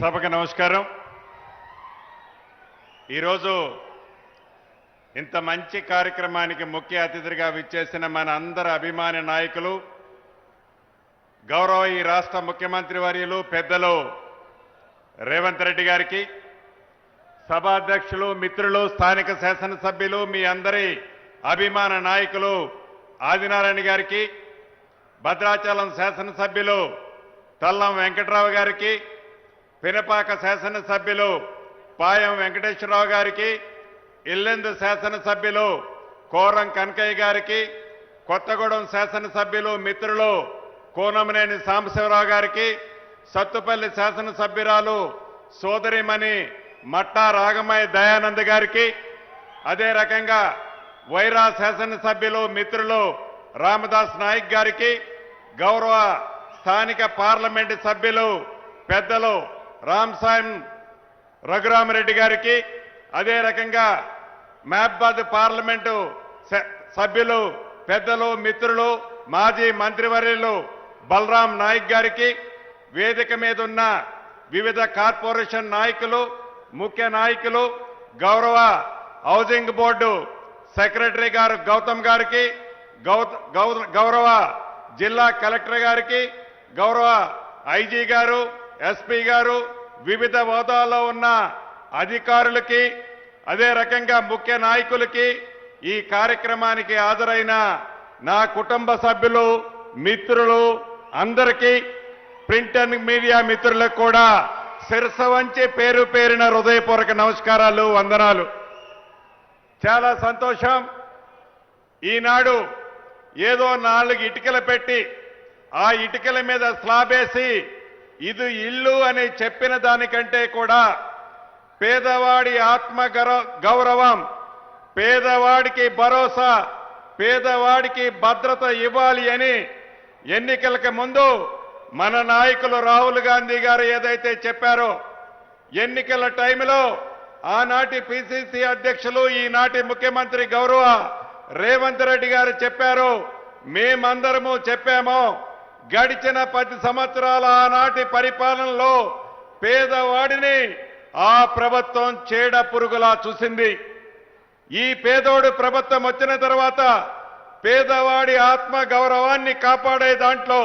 సభకు నమస్కారం. ఈరోజు ఇంత మంచి కార్యక్రమానికి ముఖ్య అతిథిగా విచ్చేసిన మన అందరి అభిమాని నాయకులు, గౌరవ ఈ రాష్ట్ర ముఖ్యమంత్రి వర్యులు పెద్దలు రేవంత్ రెడ్డి గారికి, సభాధ్యక్షులు, మిత్రులు, స్థానిక శాసనసభ్యులు, మీ అందరి అభిమాన నాయకులు ఆదినారాయణ గారికి, భద్రాచలం శాసనసభ్యులు తల్లం వెంకట్రావు గారికి, పినపాక శాసనసభ్యులు పాయం వెంకటేశ్వరరావు గారికి, ఇల్లెందు శాసనసభ్యులు కోరం కనకయ్య గారికి, కొత్తగూడెం శాసనసభ్యులు మిత్రులు కోనమనేని సాంబశివరావు గారికి, సత్తుపల్లి శాసనసభ్యురాలు సోదరిమణి మట్టా రాగమయ్య దయానంద్ గారికి, అదే రకంగా వైరా శాసనసభ్యులు మిత్రులు రామదాస్ నాయక్ గారికి, గౌరవ స్థానిక పార్లమెంటు సభ్యులు పెద్దలు రామ్సాయం రఘురామరెడ్డి గారికి, అదే రకంగా మహబాద్ పార్లమెంటు సభ్యులు పెద్దలు మిత్రులు మాజీ మంత్రివర్యులు బలరాం నాయక్ గారికి, వేదిక మీద ఉన్న వివిధ కార్పొరేషన్ నాయకులు, ముఖ్య నాయకులు, గౌరవ హౌసింగ్ బోర్డు సెక్రటరీ గారు గౌతమ్ గారికి, గౌరవ జిల్లా కలెక్టర్ గారికి, గౌరవ ఐజీ గారు, ఎస్పీ గారు, వివిధ హోదాల్లో ఉన్న అధికారులకి, అదే రకంగా ముఖ్య నాయకులకి, ఈ కార్యక్రమానికి హాజరైన నా కుటుంబ సభ్యులు, మిత్రులు అందరికీ, ప్రింట్ అండ్ మీడియా మిత్రులకు కూడా శిరస వంచి పేరు పేరిన హృదయపూర్వక నమస్కారాలు, వందనాలు. చాలా సంతోషం. ఈనాడు ఏదో 4 ఇటుకలు పెట్టి ఆ ఇటుకల మీద స్లాబ్ వేసి ఇది ఇల్లు అని చెప్పిన దానికంటే కూడా పేదవాడి ఆత్మ గౌరవం, పేదవాడికి భరోసా, పేదవాడికి భద్రత ఇవ్వాలి అని ఎన్నికలకు ముందు మన నాయకులు రాహుల్ గాంధీ గారు ఏదైతే చెప్పారో, ఎన్నికల టైంలో ఆనాటి పిసిసి అధ్యక్షులు, ఈనాటి ముఖ్యమంత్రి గౌరవ రేవంత్ రెడ్డి గారు చెప్పారు, మేమందరము చెప్పామో, గడిచిన 10 సంవత్సరాల ఆనాటి పరిపాలనలో పేదవాడిని ఆ ప్రభుత్వం చీడ పురుగులా చూసింది. ఈ పేదోడు ప్రభుత్వం వచ్చిన తర్వాత పేదవాడి ఆత్మ గౌరవాన్ని కాపాడే దాంట్లో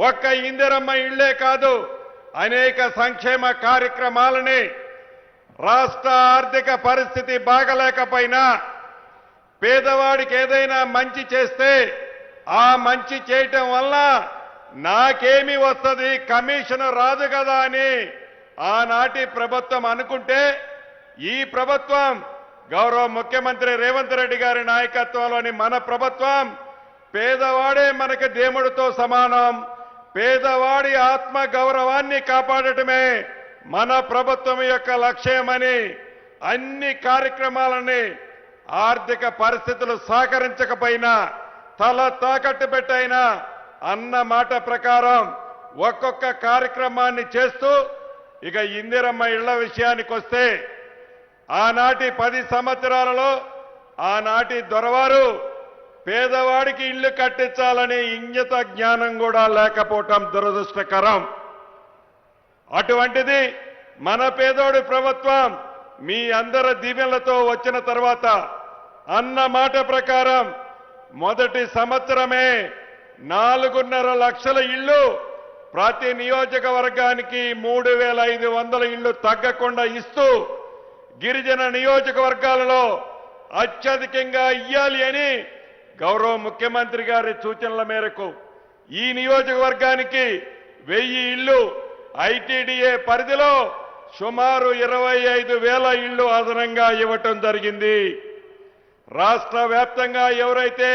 ఒక్క ఇందిరమ్మ ఇళ్లే కాదు, అనేక సంక్షేమ కార్యక్రమాలని రాష్ట్ర ఆర్థిక పరిస్థితి బాగలేకపోయినా పేదవాడికి ఏదైనా మంచి చేస్తే ఆ మంచి చేయటం వల్ల నాకేమి వస్తుంది, కమిషన్ రాదు కదా అని ఆనాటి ప్రభుత్వం అనుకుంటే, ఈ ప్రభుత్వం గౌరవ ముఖ్యమంత్రి రేవంత్ రెడ్డి గారి నాయకత్వంలోని మన ప్రభుత్వం పేదవాడే మనకు దేవుడితో సమానం, పేదవాడి ఆత్మ గౌరవాన్ని కాపాడటమే మన ప్రభుత్వం యొక్క లక్ష్యమని అన్ని కార్యక్రమాలని ఆర్థిక పరిస్థితులు సహకరించకపోయినా తల తాకట్టు పెట్టైనా అన్న మాట ప్రకారం ఒక్కొక్క కార్యక్రమాన్ని చేస్తూ, ఇక ఇందిరమ్మ ఇళ్ల విషయానికి వస్తే ఆనాటి 10 సంవత్సరాలలో ఆనాటి దొరవారు పేదవాడికి ఇల్లు కట్టించాలని ఇంగిత జ్ఞానం కూడా లేకపోవటం దురదృష్టకరం. అటువంటిది మన పేదోడి ప్రభుత్వం మీ అందరి దీవెనలతో వచ్చిన తర్వాత అన్న మాట ప్రకారం మొదటి సంవత్సరమే 4.5 లక్షల ఇళ్లు ప్రతి నియోజకవర్గానికి 3,500 ఇళ్లు తగ్గకుండా ఇస్తూ గిరిజన నియోజకవర్గాలలో అత్యధికంగా ఇయ్యాలి అని గౌరవ ముఖ్యమంత్రి గారి సూచనల మేరకు ఈ నియోజకవర్గానికి 1000 ఇళ్లు, ఐటీడీఏ పరిధిలో సుమారు 25,000 ఇళ్లు అదనంగా ఇవ్వటం జరిగింది. రాష్ట్ర వ్యాప్తంగా ఎవరైతే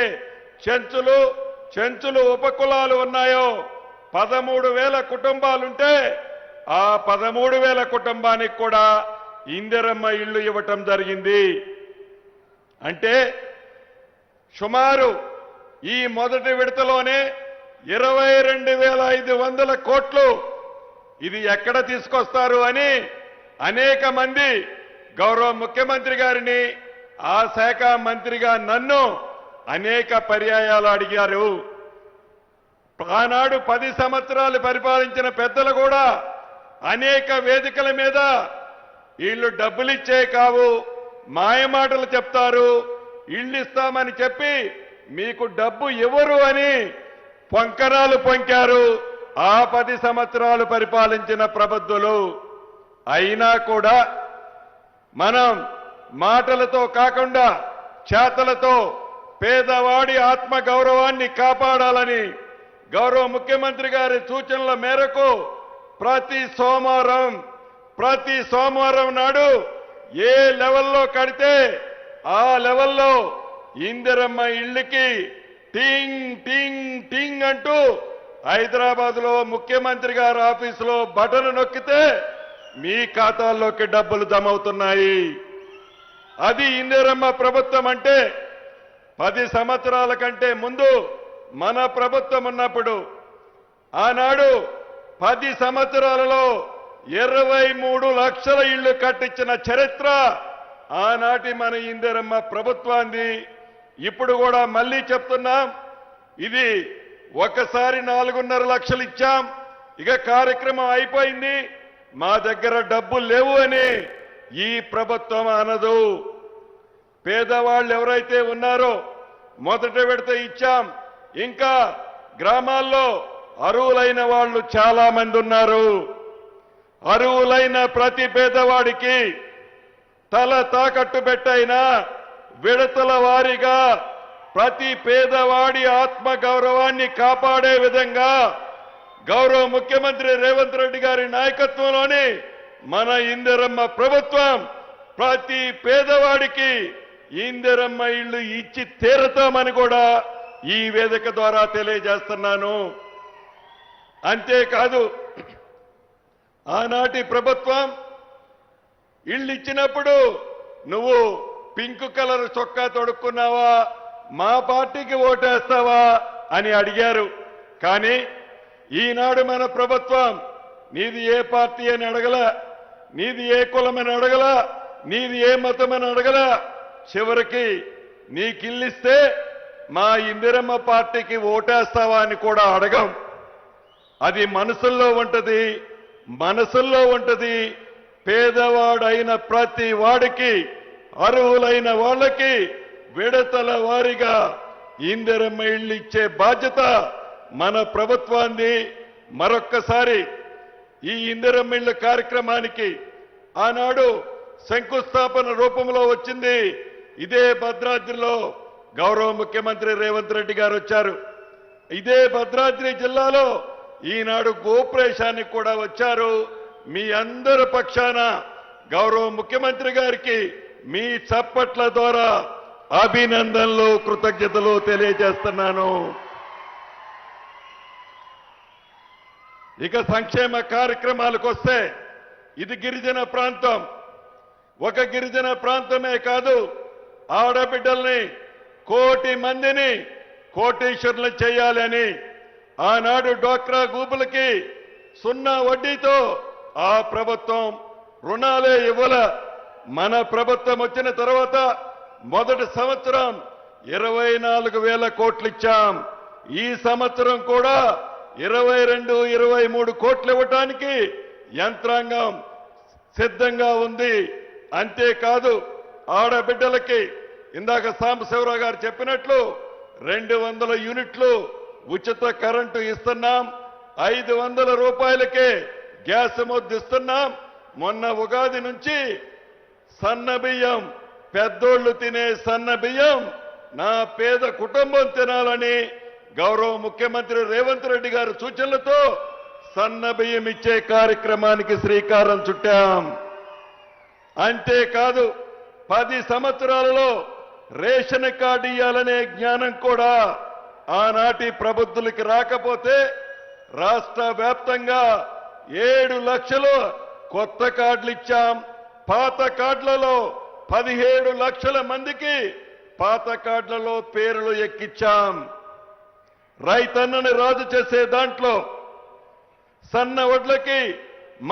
చెంచులు ఉపకులాలు ఉన్నాయో 13,000 కుటుంబాలుంటే ఆ 13,000 కుటుంబానికి కూడా ఇందిరమ్మ ఇళ్లు ఇవ్వటం జరిగింది. అంటే సుమారు ఈ మొదటి విడతలోనే 22,500 కోట్లు ఇది ఎక్కడ తీసుకొస్తారు అని అనేక మంది గౌరవ ముఖ్యమంత్రి గారిని, ఆ శాఖ మంత్రిగా నన్ను అనేక పర్యాయాలు అడిగారు. ఆనాడు 10 సంవత్సరాలు పరిపాలించిన పెద్దలు కూడా అనేక వేదికల మీద వీళ్ళు డబ్బులు ఇచ్చే కావు, మాయమాటలు చెప్తారు, ఇళ్ళు ఇస్తామని చెప్పి మీకు డబ్బు ఇవ్వరు అని పొంకరాలు పొంకారు ఆ 10 సంవత్సరాలు పరిపాలించిన ప్రబుద్ధులు. అయినా కూడా మనం మాటలతో కాకుండా చేతలతో పేదవాడి ఆత్మ గౌరవాన్ని కాపాడాలని గౌరవ ముఖ్యమంత్రి గారి సూచనల మేరకు ప్రతి సోమవారం నాడు ఏ లెవెల్లో కడితే ఆ లెవెల్లో ఇందిరమ్మ ఇళ్ళకి టింగ్ టింగ్ టింగ్ అంటూ హైదరాబాద్లో ముఖ్యమంత్రి గారి ఆఫీసులో బటన్ నొక్కితే మీ ఖాతాల్లోకి డబ్బులు జమవుతున్నాయి. అది ఇందిరమ్మ ప్రభుత్వం అంటే. 10 సంవత్సరాల కంటే ముందు మన ప్రభుత్వం ఉన్నప్పుడు ఆనాడు 10 సంవత్సరాలలో 23 లక్షల ఇళ్లు కట్టించిన చరిత్ర ఆనాటి మన ఇందిరమ్మ ప్రభుత్వాన్ని. ఇప్పుడు కూడా మళ్ళీ చెప్తున్నాం, ఇది ఒకసారి 4.5 లక్షలు ఇచ్చాం, ఇక కార్యక్రమం అయిపోయింది, మా దగ్గర డబ్బులు లేవు అని ఈ ప్రభుత్వం అనదు. పేదవాళ్ళు ఎవరైతే ఉన్నారో మొదట విడత ఇచ్చాం, ఇంకా గ్రామాల్లో అర్హులైన వాళ్ళు చాలా మంది ఉన్నారు. అర్హులైన ప్రతి పేదవాడికి తల తాకట్టు పెట్టైనా విడతల వారీగా ప్రతి పేదవాడి ఆత్మ గౌరవాన్ని కాపాడే విధంగా గౌరవ ముఖ్యమంత్రి రేవంత్ రెడ్డి గారి నాయకత్వంలోని మన ఇందిరమ్మ ప్రభుత్వం ప్రతి పేదవాడికి ఇందిరమ్మ ఇళ్ళు ఇచ్చి తీరతామని కూడా ఈ వేదిక ద్వారా తెలియజేస్తున్నాను. అంతేకాదు, ఆనాటి ప్రభుత్వం ఇళ్ళు ఇచ్చినప్పుడు నువ్వు పింక్ కలర్ చొక్కా తొడుక్కున్నావా, మా పార్టీకి ఓటేస్తావా అని అడిగారు. కానీ ఈనాడు మన ప్రభుత్వం నీది ఏ పార్టీ అని అడగల, నీది ఏ కులమని అడగల, నీది ఏ మతమని అడగల. చివరికి నీకిల్లిస్తే మా ఇందిరమ్మ పార్టీకి ఓటేస్తావా అని కూడా అడగం. అది మనసుల్లో ఉంటది. పేదవాడైన ప్రతి వాడికి, అర్హులైన వాళ్ళకి విడతల వారీగా ఇందిరమ్మ ఇళ్ళు ఇచ్చే బాధ్యత మన ప్రభుత్వాన్ని. మరొక్కసారి ఈ ఇందిరమ్మ ఇళ్ళ కార్యక్రమానికి ఆనాడు శంకుస్థాపన రూపంలో వచ్చింది. ఇదే భద్రాద్రిలో గౌరవ ముఖ్యమంత్రి రేవంత్ రెడ్డి గారు వచ్చారు. ఇదే భద్రాద్రి జిల్లాలో ఈనాడు గోప్రేషానికి కూడా వచ్చారు. మీ అందరి పక్షాన గౌరవ ముఖ్యమంత్రి గారికి మీ చప్పట్ల ద్వారా అభినందనలు, కృతజ్ఞతలు తెలియజేస్తున్నాను. ఇక సంక్షేమ కార్యక్రమాలకు వస్తే ఇది గిరిజన ప్రాంతం. ఒక గిరిజన ప్రాంతమే కాదు, ఆడబిడ్డల్ని 1 కోటి మందిని కోటీశ్వరులు చేయాలని ఆనాడు డ్వాక్రా గ్రూపులకి 0 వడ్డీతో ఆ ప్రభుత్వం రుణాలే ఇవ్వల. మన ప్రభుత్వం వచ్చిన తర్వాత మొదటి సంవత్సరం 24,000 కోట్లు ఇచ్చాం. ఈ సంవత్సరం కూడా 22-23 కోట్లు ఇవ్వటానికి యంత్రాంగం సిద్ధంగా ఉంది. అంతేకాదు, ఆడబిడ్డలకి ఇందాక సాంబశివరావు గారు చెప్పినట్లు 200 యూనిట్లు ఉచిత కరెంటు ఇస్తున్నాం. 500 రూపాయలకే గ్యాస్ మొద్దు ఇస్తున్నాం. మొన్న ఉగాది నుంచి సన్న బియ్యం, పెద్దోళ్లు తినే సన్న బియ్యం నా పేద కుటుంబం తినాలని గౌరవ ముఖ్యమంత్రి రేవంత్ రెడ్డి గారి సూచనలతో సన్న బియ్యం ఇచ్చే కార్యక్రమానికి శ్రీకారం చుట్టాం. అంతేకాదు, 10 సంవత్సరాలలో రేషన్ కార్డు ఇవ్వాలనే జ్ఞానం కూడా ఆనాటి ప్రబుద్ధులకి రాకపోతే రాష్ట్ర వ్యాప్తంగా 7 లక్షలు కొత్త కార్డులు ఇచ్చాం. పాత కార్డులలో 17 లక్షల మందికి పాత కార్డులలో పేర్లు ఎక్కించాం. రైతన్నని రాజు చేసే దాంట్లో సన్న వడ్లకి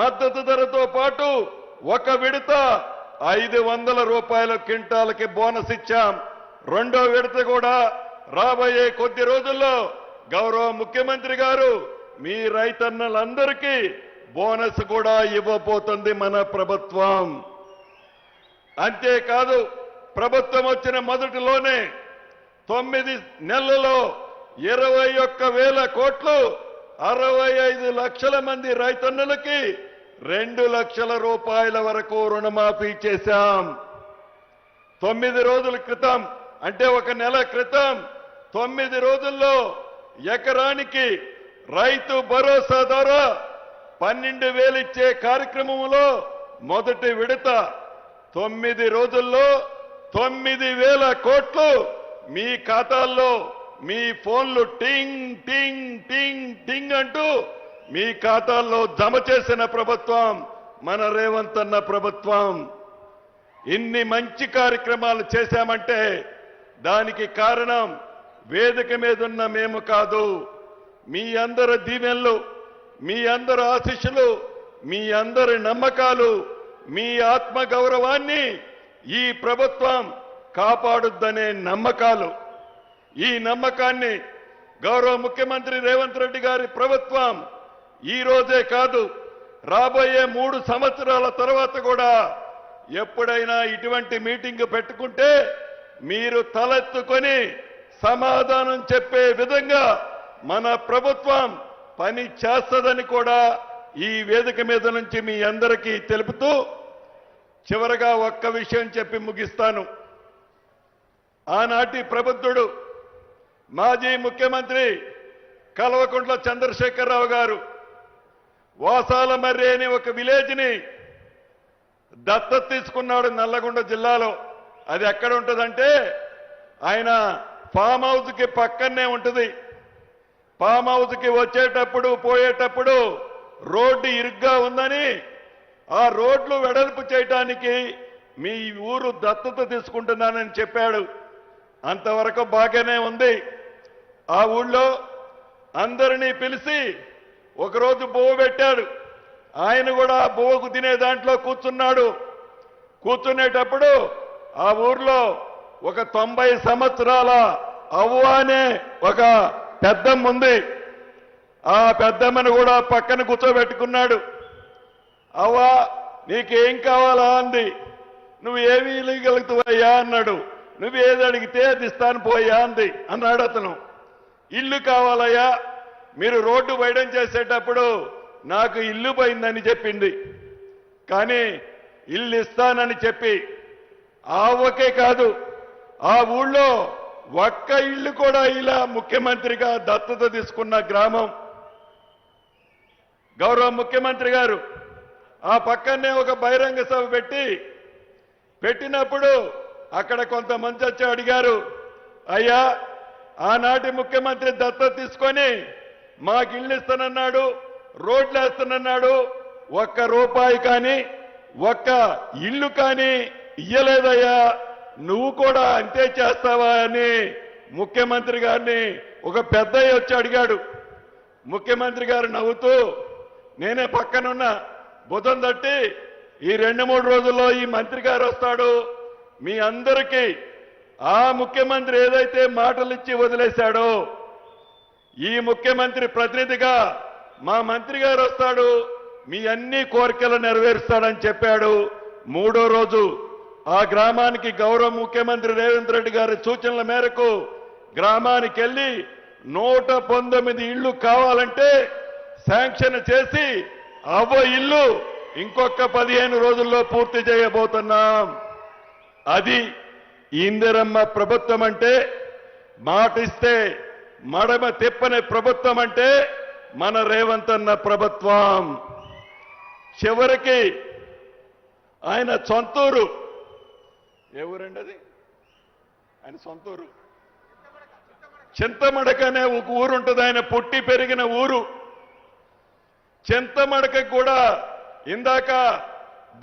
మద్దతు ధరతో పాటు ఒక విడత 500 రూపాయల క్వింటాలకి బోనస్ ఇచ్చాం. రెండో విడత కూడా రాబోయే కొద్ది రోజుల్లో గౌరవ ముఖ్యమంత్రి గారు మీ రైతన్నలందరికీ బోనస్ కూడా ఇవ్వబోతుంది మన ప్రభుత్వం. అంతేకాదు ప్రభుత్వం వచ్చిన మొదటిలోనే 9 నెలల్లో 21,000 కోట్లు 65 లక్షల మంది రైతన్నులకి 2 లక్షల రూపాయల వరకు రుణమాఫీ చేశాం. 9 రోజుల క్రితం అంటే 1 నెల క్రితం 9 రోజుల్లో ఎకరానికి రైతు భరోసా ద్వారా 12,000 ఇచ్చే కార్యక్రమంలో మొదటి విడత 9 రోజుల్లో 9,000 కోట్లు మీ ఖాతాల్లో మీ ఫోన్లు టింగ్ టింగ్ టింగ్ టింగ్ అంటూ మీ ఖాతాల్లో జమ చేసిన ప్రభుత్వం మన రేవంత్ అన్న ప్రభుత్వం. ఇన్ని మంచి కార్యక్రమాలు చేశామంటే దానికి కారణం వేదిక మీదున్న మేము కాదు, మీ అందరి దీవెనలు, మీ అందరి ఆశీస్సులు, మీ అందరి నమ్మకాలు, మీ ఆత్మగౌరవాన్ని ఈ ప్రభుత్వం కాపాడుద్దనే నమ్మకాలు. ఈ నమ్మకాన్ని గౌరవ ముఖ్యమంత్రి రేవంత్ రెడ్డి గారి ప్రభుత్వం ఈ రోజే కాదు, రాబోయే 3 సంవత్సరాల తర్వాత కూడా ఎప్పుడైనా ఇటువంటి మీటింగ్ పెట్టుకుంటే మీరు తలెత్తుకొని సమాధానం చెప్పే విధంగా మన ప్రభుత్వం పని చేస్తదని కూడా ఈ వేదిక మీద నుంచి మీ అందరికీ తెలుపుతూ చివరగా ఒక్క విషయం చెప్పి ముగిస్తాను. ఆనాటి ప్రబుద్ధుడు మాజీ ముఖ్యమంత్రి కల్వకుంట్ల చంద్రశేఖరరావు గారు వాసాలమర్రి అనే ఒక విలేజ్ని దత్తత తీసుకున్నాడు నల్లగొండ జిల్లాలో. అది ఎక్కడ ఉంటుందంటే ఆయన ఫామ్ హౌస్కి పక్కనే ఉంటుంది. ఫామ్ హౌస్కి వచ్చేటప్పుడు పోయేటప్పుడు రోడ్డు ఇరుగ్గా ఉందని ఆ రోడ్లు వెడల్పు చేయడానికి మీ ఊరు దత్తత తీసుకుంటున్నానని చెప్పాడు. అంతవరకు బాగానే ఉంది. ఆ ఊళ్ళో అందరినీ పిలిచి ఒకరోజు బువ్వ పెట్టాడు. ఆయన కూడా ఆ బువ్వకు తినే దాంట్లో కూర్చున్నాడు. కూర్చునేటప్పుడు ఆ ఊర్లో ఒక 90 సంవత్సరాల అవ్వ అనే ఒక పెద్దమ్మ ఉంది. ఆ పెద్దమ్మను కూడా పక్కన కూర్చోబెట్టుకున్నాడు. అవ్వ నీకేం కావాలా అంది. నువ్వు ఏమీ ఇవ్వగలుగుతావయ్యా అన్నాడు. నువ్వు ఏది అడిగితే అది ఇస్తాను పోయా అంది. అన్నాడు అతను. ఇల్లు కావాలయ్యా, మీరు రోడ్డు వైడం చేసేటప్పుడు నాకు ఇల్లు పోయిందని చెప్పింది. కానీ ఇల్లు ఇస్తానని చెప్పి ఆవకే కాదు ఆ ఊళ్ళో ఒక్క ఇల్లు కూడా ఇలా ముఖ్యమంత్రిగా దత్తత తీసుకున్న గ్రామం. గౌరవ ముఖ్యమంత్రి గారు ఆ పక్కనే ఒక బహిరంగ సభ పెట్టినప్పుడు అక్కడ కొంతమంది వచ్చి అడిగారు, అయ్యా ఆనాటి ముఖ్యమంత్రి దత్తత తీసుకొని మాకు ఇల్లు ఇస్తానన్నాడు, రోడ్లు వేస్తానన్నాడు, ఒక్క రూపాయి కానీ ఒక్క ఇల్లు కానీ ఇయ్యలేదయ్యా, నువ్వు కూడా అంతే చేస్తావా అని ముఖ్యమంత్రి గారిని ఒక పెద్దయ్య వచ్చి అడిగాడు. ముఖ్యమంత్రి గారు నవ్వుతూ నేనే పక్కనున్న బుధం తట్టి ఈ 2-3 రోజుల్లో ఈ మంత్రి గారు వస్తాడు, మీ అందరికీ ఆ ముఖ్యమంత్రి ఏదైతే మాటలు ఇచ్చి వదిలేశాడో ఈ ముఖ్యమంత్రి ప్రతినిధిగా మా మంత్రి గారు వస్తాడు, మీ అన్ని కోరికలు నెరవేరుస్తాడని చెప్పాడు. 3వ రోజు ఆ గ్రామానికి గౌరవ ముఖ్యమంత్రి రేవంత్ రెడ్డి గారి సూచనల మేరకు గ్రామానికి వెళ్ళి 119 ఇళ్లు కావాలంటే శాంక్షన్ చేసి అవ్వ ఇల్లు ఇంకొక 15 రోజుల్లో పూర్తి చేయబోతున్నాం. అది ఇందిరమ్మ ప్రభుత్వం అంటే, మాటిస్తే మడమ తిప్పని ప్రభుత్వం అంటే మన రేవంత్ అన్న ప్రభుత్వం. చివరికి ఆయన సొంతూరు ఏ ఊరండి అది? ఆయన సొంతూరు చింతమడక అనే ఒక ఊరు ఉంటుంది. ఆయన పుట్టి పెరిగిన ఊరు చింతమడక కూడా ఇందాక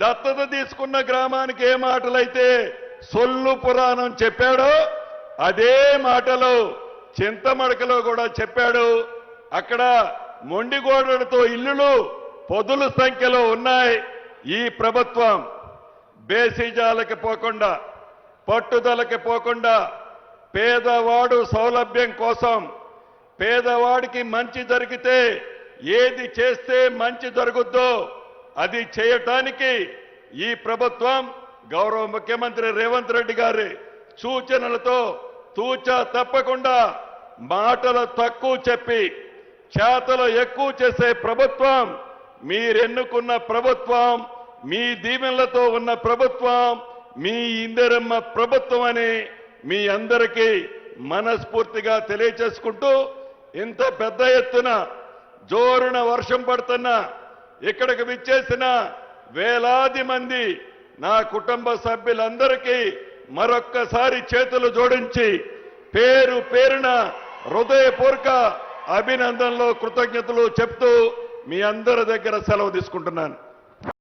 దత్తత తీసుకున్న గ్రామానికి ఏ మాటలైతే సొల్లు పురాణం చెప్పాడో అదే మాటలు చింతమడకలో కూడా చెప్పాడు. అక్కడ మొండిగోడలతో ఇల్లులు పొదుల సంఖ్యలో ఉన్నాయి. ఈ ప్రభుత్వం బేసిజాలకి పోకుండా, పట్టుదలకి పోకుండా, పేదవాడు సౌలభ్యం కోసం, పేదవాడికి మంచి జరిగితే ఏది చేస్తే మంచి జరుగుద్దో అది చేయటానికి ఈ ప్రభుత్వం గౌరవ ముఖ్యమంత్రి రేవంత్ రెడ్డి గారి సూచనలతో తూచా తప్పకుండా మాటలు తక్కువ చెప్పి చేతలు ఎక్కువ చేసే ప్రభుత్వం మీరెన్నుకున్న ప్రభుత్వం, మీ దీవెనలతో ఉన్న ప్రభుత్వం, మీ ఇందిరమ్మ ప్రభుత్వం అని మీ అందరికీ మనస్ఫూర్తిగా తెలియచేసుకుంటూ, ఇంత పెద్ద ఎత్తున జోరున వర్షం పడుతున్నా ఇక్కడికి విచ్చేసిన వేలాది మంది నా కుటుంబ సభ్యులందరికీ మరొక్కసారి చేతులు జోడించి పేరు పేరున హృదయపూర్వక అభినందనలు, కృతజ్ఞతలు చెప్తూ మీ అందరి దగ్గర సెలవు తీసుకుంటున్నాను.